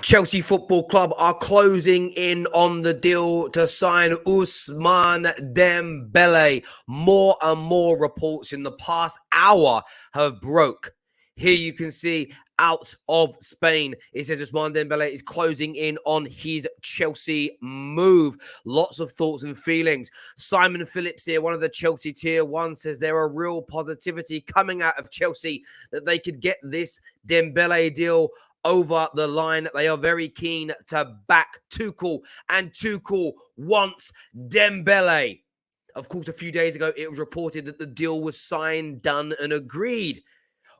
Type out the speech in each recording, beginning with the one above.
Chelsea Football Club are closing in on the deal to sign Ousmane Dembele. More and more reports in the past hour have broke. Here you can see out of Spain, it says Ousmane Dembele is closing in on his Chelsea move. Lots of thoughts and feelings. Simon Phillips here, one of the Chelsea tier one, says there are real positivity coming out of Chelsea that they could get this Dembele deal over the line. They are very keen to back Tuchel, and Tuchel wants Dembele. Of course, a few days ago, it was reported that the deal was signed, done, and agreed.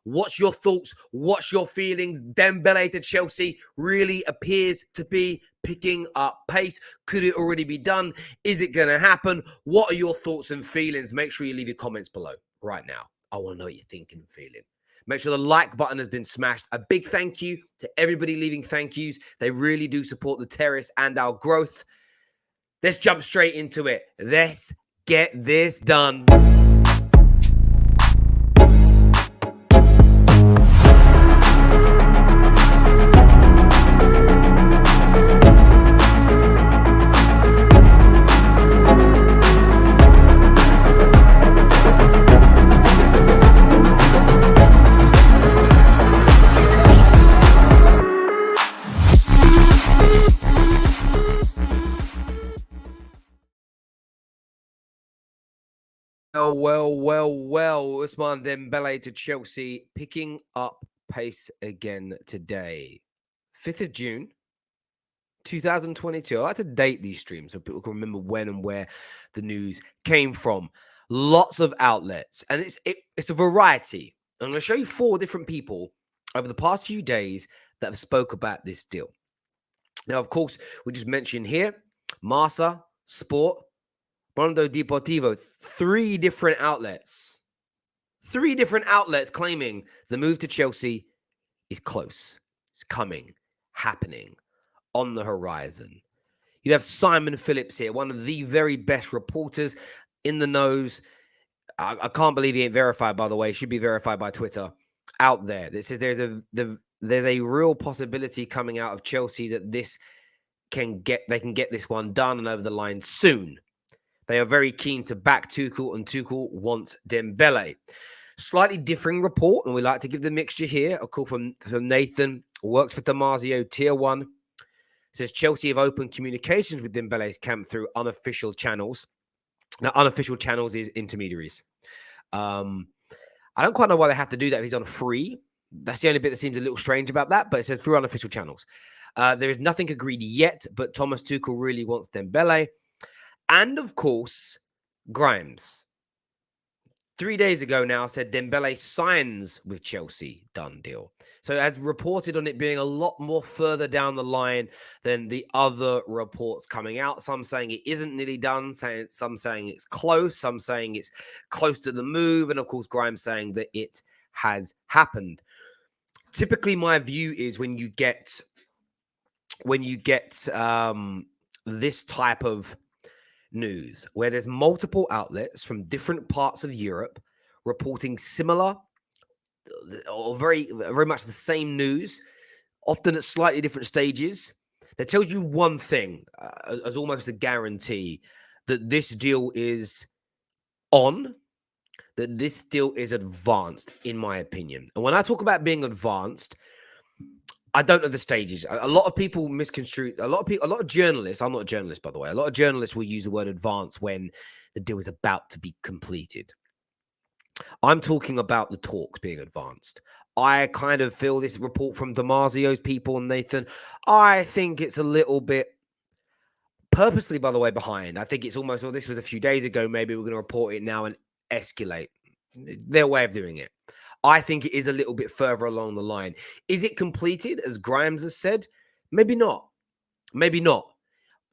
What's your thoughts? What's your feelings? Dembele to Chelsea really appears to be picking up pace. Could it already be done? Is it going to happen? What are your thoughts and feelings? Make sure you leave your comments below right now. I want to know what you're thinking and feeling. Make sure the like button has been smashed. A big thank you to everybody leaving thank yous. They really do support the terrace and our growth. Let's jump straight into it. Let's get this done. Well. Ousmane Dembele to Chelsea, picking up pace again today. 5th of June, 2022. I like to date these streams so people can remember when and where the news came from. Lots of outlets, and it's a variety. I'm going to show you 4 different people over the past few days that have spoke about this deal. Now, of course, we just mentioned here, Marca, Sport, Mundo Deportivo, 3 different outlets. 3 different outlets claiming the move to Chelsea is close. It's coming, happening, on the horizon. You have Simon Phillips here, one of the very best reporters in the nose. I can't believe he ain't verified, by the way. He should be verified by Twitter out there. This is there's a real possibility coming out of Chelsea that they can get this one done and over the line soon. They are very keen to back Tuchel, and Tuchel wants Dembele. Slightly differing report, and we like to give the mixture here. A call from Nathan, works for Damasio, Tier 1. Says Chelsea have opened communications with Dembele's camp through unofficial channels. Now, unofficial channels is intermediaries. I don't quite know why they have to do that if he's on a free. That's the only bit that seems a little strange about that, but it says through unofficial channels. There is nothing agreed yet, but Thomas Tuchel really wants Dembele. And, of course, Grimes, 3 days ago now, said Dembele signs with Chelsea, done deal. So as reported on it being a lot more further down the line than the other reports coming out. Some saying it isn't nearly done, some saying it's close, some saying it's close to the move, and, of course, Grimes saying that it has happened. Typically, my view is when you get this type of news where there's multiple outlets from different parts of Europe reporting similar or very much the same news, often at slightly different stages, that tells you one thing as almost a guarantee that this deal is on, that this deal is advanced, in my opinion. And when I talk about being advanced, I don't know the stages. A lot of people misconstrue. A lot of journalists. I'm not a journalist, by the way. A lot of journalists will use the word advance when the deal is about to be completed. I'm talking about the talks being advanced. I kind of feel this report from Damasio's people and Nathan. I think it's a little bit purposely, by the way, behind. I think it's almost, this was a few days ago. Maybe we're going to report it now and escalate. Their way of doing it. I think it is a little bit further along the line. Is it completed, as Grimes has said? Maybe not. Maybe not.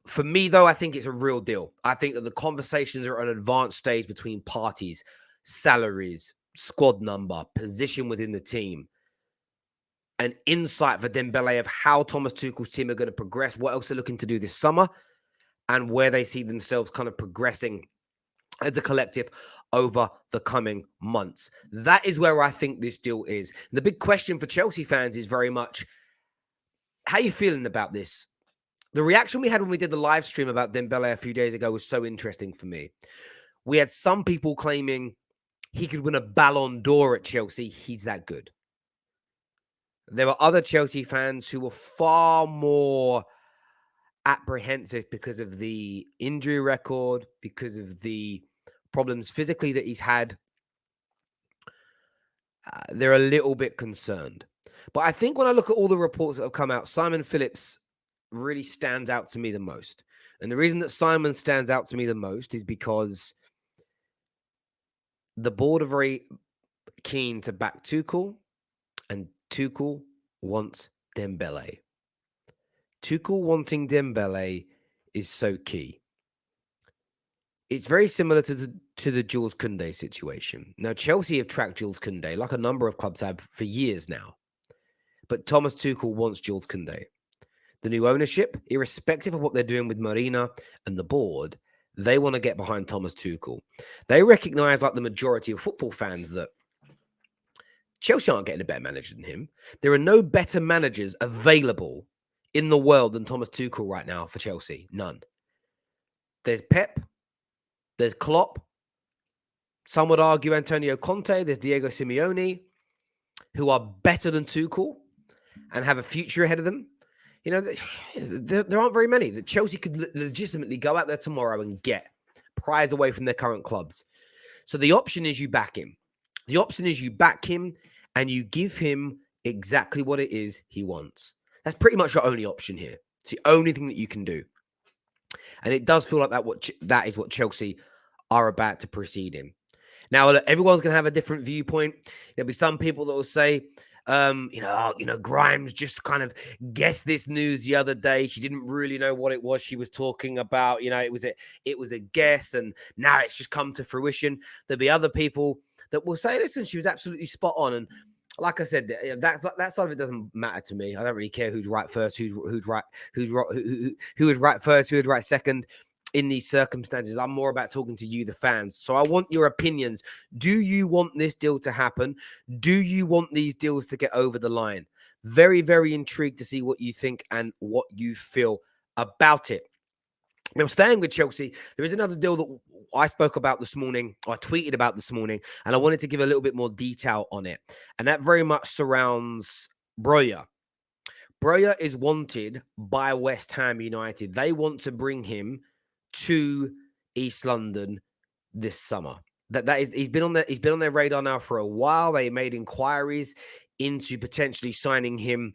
For me, though, I think it's a real deal. I think that the conversations are at an advanced stage between parties, salaries, squad number, position within the team, an insight for Dembele of how Thomas Tuchel's team are going to progress, what else they're looking to do this summer, and where they see themselves kind of progressing as a collective over the coming months. That is where I think this deal is. The big question for Chelsea fans is very much, how you feeling about this? The reaction we had when we did the live stream about Dembele a few days ago was so interesting for me. We had some people claiming he could win a Ballon d'Or at Chelsea. He's that good. There were other Chelsea fans who were far more apprehensive because of the injury record, because of the problems physically that he's had. They're a little bit concerned. But I think when I look at all the reports that have come out, Simon Phillips really stands out to me the most. And the reason that Simon stands out to me the most is because the board are very keen to back Tuchel, and Tuchel wants Dembele. Tuchel wanting Dembele is so key. It's very similar to the Jules Koundé situation. Now, Chelsea have tracked Jules Koundé, like a number of clubs have, for years now. But Thomas Tuchel wants Jules Koundé. The new ownership, irrespective of what they're doing with Marina and the board, they want to get behind Thomas Tuchel. They recognize, like the majority of football fans, that Chelsea aren't getting a better manager than him. There are no better managers available in the world than Thomas Tuchel right now for Chelsea. None. There's Pep. There's Klopp. Some would argue Antonio Conte. There's Diego Simeone, who are better than Tuchel and have a future ahead of them. You know, there aren't very many that Chelsea could legitimately go out there tomorrow and get prize away from their current clubs. So the option is you back him. The option is you back him and you give him exactly what it is he wants. That's pretty much your only option here. It's the only thing that you can do. And it does feel like that is what Chelsea are about to proceed in. Now, everyone's going to have a different viewpoint. There'll be some people that will say, Grimes just kind of guessed this news the other day. She didn't really know what it was she was talking about. You know, it was a guess, and now it's just come to fruition. There'll be other people that will say, listen, she was absolutely spot on. And like I said, that side of it doesn't matter to me. I don't really care who's right first, who would right first, who would right second. In these circumstances, I'm more about talking to you, the fans. So I want your opinions. Do you want this deal to happen? Do you want these deals to get over the line? Very, very intrigued to see what you think and what you feel about it. Now, staying with Chelsea, there is another deal that I spoke about this morning, or I tweeted about this morning, and I wanted to give a little bit more detail on it. And that very much surrounds Broja. Broja is wanted by West Ham United. They want to bring him to East London this summer. He's been on their radar now for a while. They made inquiries into potentially signing him.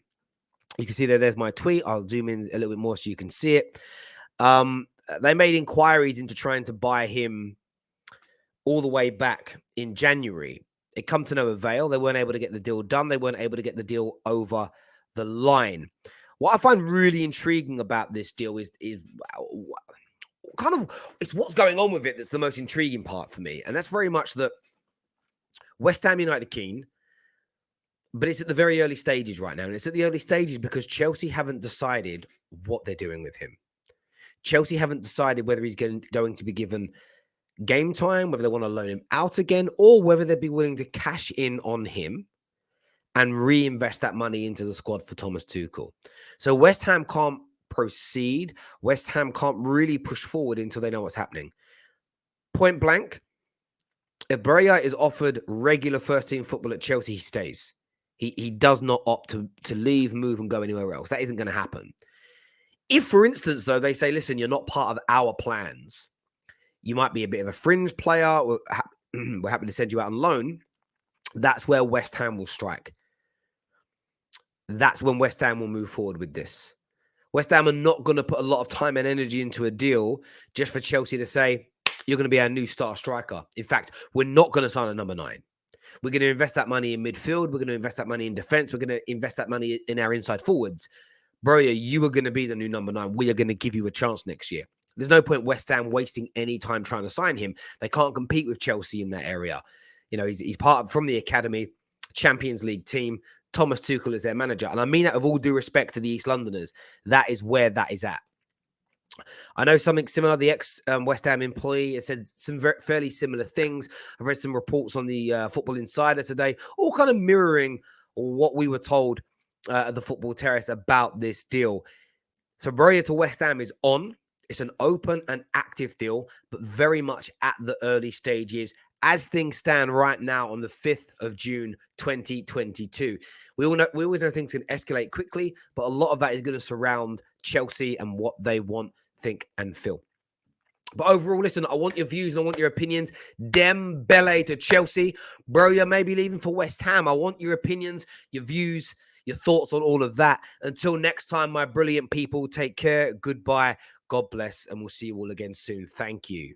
You can see there's my tweet. I'll zoom in a little bit more so you can see it. They made inquiries into trying to buy him all the way back in January. It come to no avail. They weren't able to get the deal done. They weren't able to get the deal over the line. What I find really intriguing about this deal is kind of, it's what's going on with it that's the most intriguing part for me. And that's very much that West Ham United keen, but it's at the very early stages right now. And it's at the early stages because Chelsea haven't decided what they're doing with him. Chelsea haven't decided whether he's going to be given game time, whether they want to loan him out again, or whether they'd be willing to cash in on him and reinvest that money into the squad for Thomas Tuchel. So West Ham can't proceed. West Ham can't really push forward until they know what's happening. Point blank, if Broja is offered regular first-team football at Chelsea, he stays. He does not opt to leave, move, and go anywhere else. That isn't going to happen. If, for instance, though, they say, listen, you're not part of our plans, you might be a bit of a fringe player, we're happy to send you out on loan, that's where West Ham will strike. That's when West Ham will move forward with this. West Ham are not going to put a lot of time and energy into a deal just for Chelsea to say, you're going to be our new star striker. In fact, we're not going to sign a number 9. We're going to invest that money in midfield. We're going to invest that money in defense. We're going to invest that money in our inside forwards. Broja, you are going to be the new number 9. We are going to give you a chance next year. There's no point West Ham wasting any time trying to sign him. They can't compete with Chelsea in that area. You know, he's from the academy, Champions League team. Thomas Tuchel is their manager. And I mean that with all due respect to the East Londoners. That is where that is at. I know something similar. The ex-West Ham employee has said some fairly similar things. I've read some reports on the Football Insider today, all kind of mirroring what we were told at the Football Terrace about this deal. So Borussia to West Ham is on. It's an open and active deal, but very much at the early stages as things stand right now on the 5th of June, 2022. We always know things can escalate quickly, but a lot of that is going to surround Chelsea and what they want, think, and feel. But overall, listen, I want your views and I want your opinions. Dembele to Chelsea. Bro, you may be leaving for West Ham. I want your opinions, your views, your thoughts on all of that. Until next time, my brilliant people, take care. Goodbye. God bless. And we'll see you all again soon. Thank you.